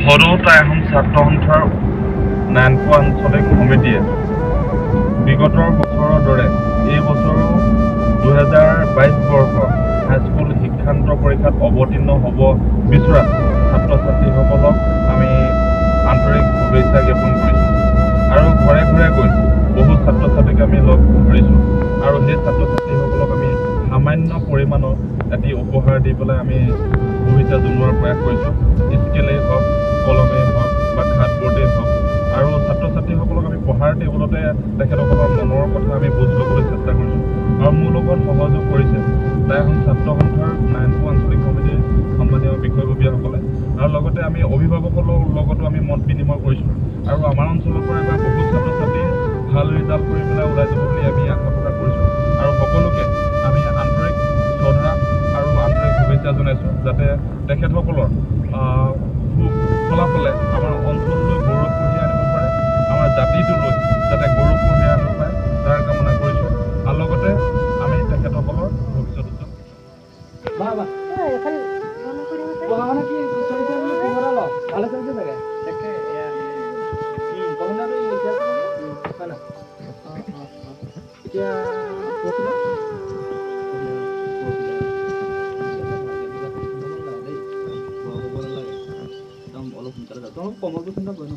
সৰুতা এখন ছাত্ৰ সন্থাৰ নাৰায়ণপুৰ আঞ্চলিক সমিতিয়ে বিগত বছৰৰ দৰে এই বছৰো 2022 বৰ্ষ হাইস্কুল শিক্ষান্ত পৰীক্ষাত অৱতীৰ্ণ হ'ব বিচৰা ছাত্ৰ ছাত্ৰীসকলক আমি আন্তৰিক শুভেচ্ছা জ্ঞাপন কৰিছোঁ আৰু ঘৰে ঘৰে গৈ বহু ছাত্ৰ ছাত্ৰীক আমি লগ ধৰিছোঁ আৰু সেই ছাত্ৰ ছাত্ৰীসকলক আমি সামান্য পৰিমাণৰ এটি উপহাৰ দি পেলাই আমি শুভেচ্ছা জনোৱাৰ প্ৰয়াস কৰিছোঁ। স্কেলেই হওক কলমেই হওক বা খাৰ্ডবৰ্ডেই হওক আৰু ছাত্ৰ ছাত্ৰীসকলক আমি পঢ়াৰ টেবুলতে তেখেতসকলৰ মনৰ কথা আমি বুজ ল'বলৈ চেষ্টা কৰিছোঁ আৰু মোৰ লগত সহযোগ কৰিছে তাই এখন ছাত্ৰ সন্থাৰ নাৰায়ণপুৰ আঞ্চলিক সমিতিৰ সন্মানীয় বিষয়ববীয়াসকলে আৰু লগতে আমি অভিভাৱকৰ লগতো আমি মত বিনিময় কৰিছোঁ আৰু আমাৰ অঞ্চলৰ পৰা এবাৰ বহুত ছাত্ৰ ছাত্ৰী ভাল ৰিজাল্ট কৰি পেলাই ওলাই যাব বুলি আমি আশা প্ৰকাশ কৰিছোঁ আৰু সকলোকে আমি আন্তৰিক শ্ৰদ্ধা আৰু আন্তৰিক শুভেচ্ছা জনাইছোঁ যাতে তেখেতসকলৰ ফলাফলে আমাৰ অঞ্চললৈ গৌৰৱ কঢ়িয়াই আনিব পাৰে আমাৰ জাতিটোলৈ যাতে গৌৰৱ কঢ়িয়াই আনিব পাৰে তাৰ কামনা কৰিছোঁ আৰু লগতে আমি তেখেতসকলৰ ভৱিষ্যত উজ্জ্বল পঢ়া-শুনা কি চলিছে বোলে কিহৰ অলপ ভালে চলিছে চাগে তাকে পঢ়া-শুনাটো এতিয়া হয় না এতিয়া পঢ়িলা অলপ সোনকালে যাওঁ তোমালোক কমলটো চিন্তা কৰে ন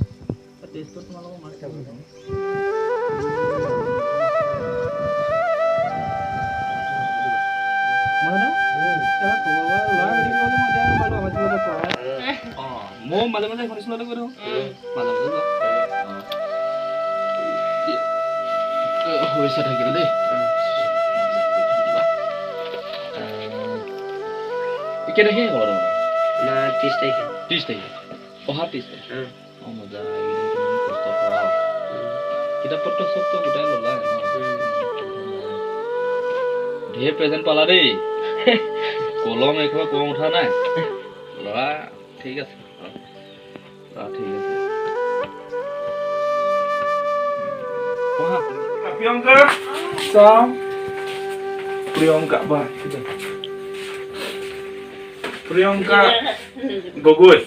টেষ্টত তোমালোকৰ মাৰ্ক চাব মই মাজে মাজে এখন স্কুলতে গৈ থাকোঁ মাজে মাজে হৈছে থাকিল দেই কেনেকৈ হ'ব তোমাৰ 30 তাৰিখে 30 তাৰিখে অহা 30 তাৰিখে অঁ মজা কষ্ট কৰা কিতাপ পত্ৰ চবতো গোটাই ল'লা ঢেৰ প্ৰেজেণ্ট পালা দেই কলম একেবাৰে কম উঠা নাই ল'ৰা ঠিক আছে ঠিক আছে পঢ়া প্ৰিয়ংকা চাওঁ প্ৰিয়ংকা বা প্ৰিয়ংকা গগৈ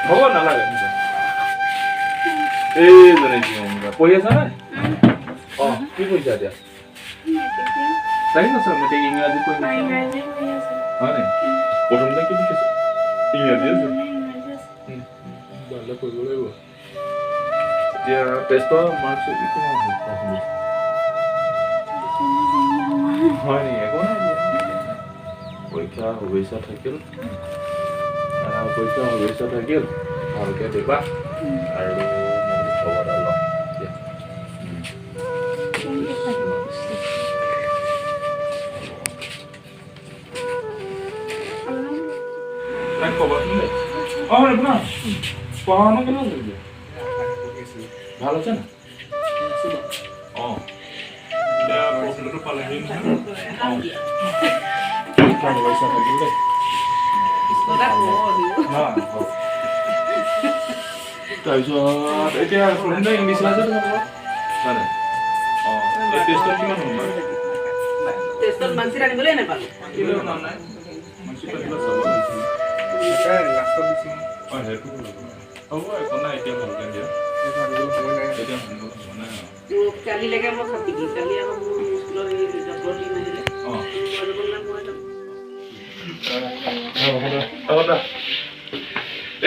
হ'ব নালাগে এইজনী প্ৰিয়ংকা পঢ়ি আছা নাই অঁ কি পঢ়িছা এতিয়া তাই আছে মই ইংৰাজী পঢ়ি হয় নে প্ৰথমতে কি শিকিছে ইংৰাজী আছে ভালে পঢ়িব লাগিব এতিয়া টেষ্টৰ মাৰ্কছ কিমান হয় নি একো নাই পৰীক্ষা শুভেচ্ছা থাকিল ভালকৈ দিবা আৰু খবৰ এটা ল'ম পঢ়া-শুনা কেনেকুৱা চলিছে ভাল হৈছে না অঁ এতিয়া প্ৰশ্নটো পালেহি পৰীক্ষা শুভেচ্ছা থাকিল দেই তাৰপিছত এতিয়া ইংলিছ আছে হয় নাই অঁ এই টেষ্টত কিমান হ'ল টেষ্টত মানচিট আনিবলৈ নাপালোঁ কিলো নাম নাই মানচিট আনিবলৈ চাব লাষ্টত দিছোঁ অঁ সেইটো হ'ব একো নাই এতিয়া ভালকৈ দিয়া এতিয়া কালিলৈকে মই খাপি দিম কালি আকৌ মোৰ স্কুলত ডক্টৰ টিম আহিলে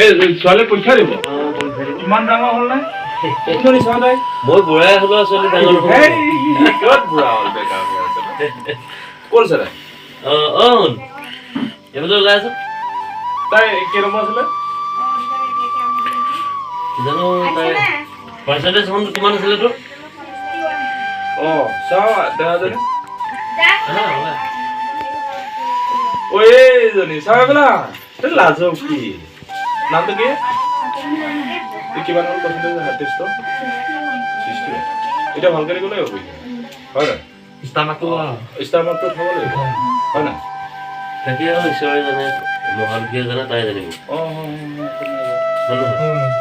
এই ছোৱালী পৰীক্ষা দিব কিমান ডাঙৰ হ'ল নাই মই বুঢ়াই হলো ছোৱালী ডাঙৰ বুঢ়া হ'ল বেকাৰ ক'ত আছে তাই এইফালে ওলাই আছো তাই কেই নম্বৰ আছিলে জানো তাই পাৰ্চেণ্টেজ কিমান আছিলে তোৰ অঁ চাওঁ দেহাজনী ঐ এইজনী চাওঁ এইবেলা লাজক কি নামটো কি কিমান হ'ল পাৰ্চেণ্টেজ টেষ্টৰ 60 এতিয়া ভালকৈ দিব লাগিব হয় নাই ষ্টাৰ মাৰ্কটো থ'ব লাগিব হয় নাই তাকে আৰু ঈশ্বৰে জানে মহালক্ষ্মীয়ে জানে তাই জানিব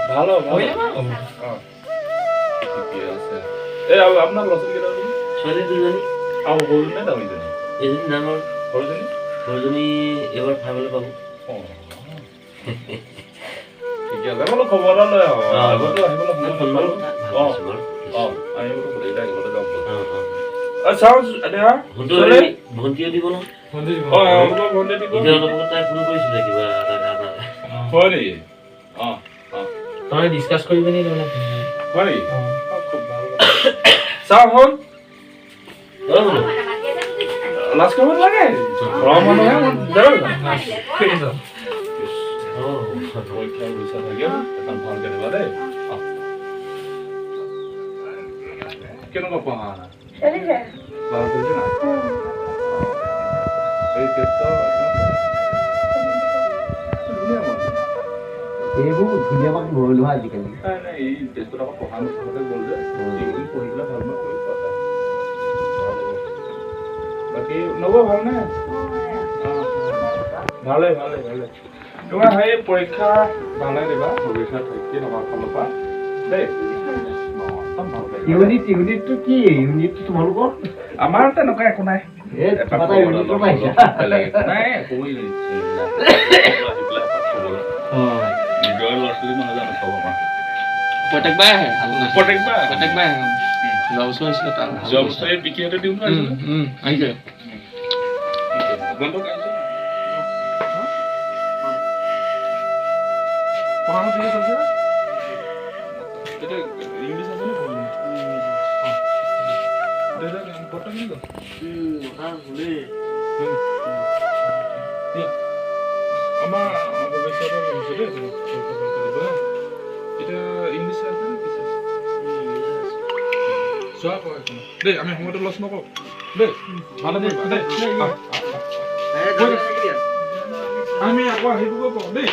ভাল ঠিকে আছে এই আপোনাৰ ল'ৰা ছোৱালী কেইটা ছোৱালী দুজনী আৰু সৰু নে দামীজনী এজনী ডাঙৰ সৰুজনী এইবাৰ 5 পাব। ঠিকে আছে বোলো খবৰ এটা লৈ আহোঁ আগতো আহিবলৈ সময় নাপালোঁ আহিবলৈ গোটেইকেইটা আহিবলৈ যাম চাওঁ এতিয়া ভণ্টিয়ে দিব ন ভণ্টি দিব এতিয়া অলপ আগত তাই ফোন কৰিছিলে কিবা এটা গান হয় নেকি তই ডিছকাছ কৰিবি নি তাৰমানে হয় নেকি খুব ভাল চাওঁ হ'ল লাজ কৰিব লাগে ঘৰৰ মানুহে ঠিক আছে পৰীক্ষা পইচা থাকে এখন ভালকে দিবা দেই কেনেকুৱা পঢ়া ভাল চলিছে না এই টেষ্টৰ ধুনীয়া মানে এইবোৰ ধুনীয়াকৈ গৈ লোৱা আজিকালি নাই নাই এই টেষ্টত আকৌ পঢ়া নথকাতে গ'ল যে এইখিনি পঢ়ি পেলাই ভাল মই কৰি পোৱা যায় বাকী নব ভালনে ভালে ভালে ভালে তোমাৰ সেই পৰীক্ষা ভালে দিবা ভৱিষ্যত থাকি আমাৰ ফালৰ পৰা দেই ইউনিটটো কি ইউনিটটো তোমালোকৰ আমাৰ তেনেকুৱা একো নাই নাই একোৱেই নিজৰ ল'ৰা ছোৱালী নহয় জানো চব আমাৰ প্ৰত্যেকবাৰে আহে প্ৰত্যেকবাৰ প্ৰত্যেকবাৰে আহে যোৱা বছৰ আহিছিলে তাৰ যোৱা বছৰ এই বিকিহঁতে দিওঁ আহিছে বন্ধুক আহিছে পঢ়া ঠিক আছে এতিয়া ইংলিছ আছে নে আমাৰ ভৱিষ্যতৰ এতিয়া ইংলিছ আছে নে কি চোৱা কয় দেই আমি সময়টো লছ নকৰোঁ দেই ভালে দেই দেই আমি আকৌ আহিবগৈ পাৰোঁ দেই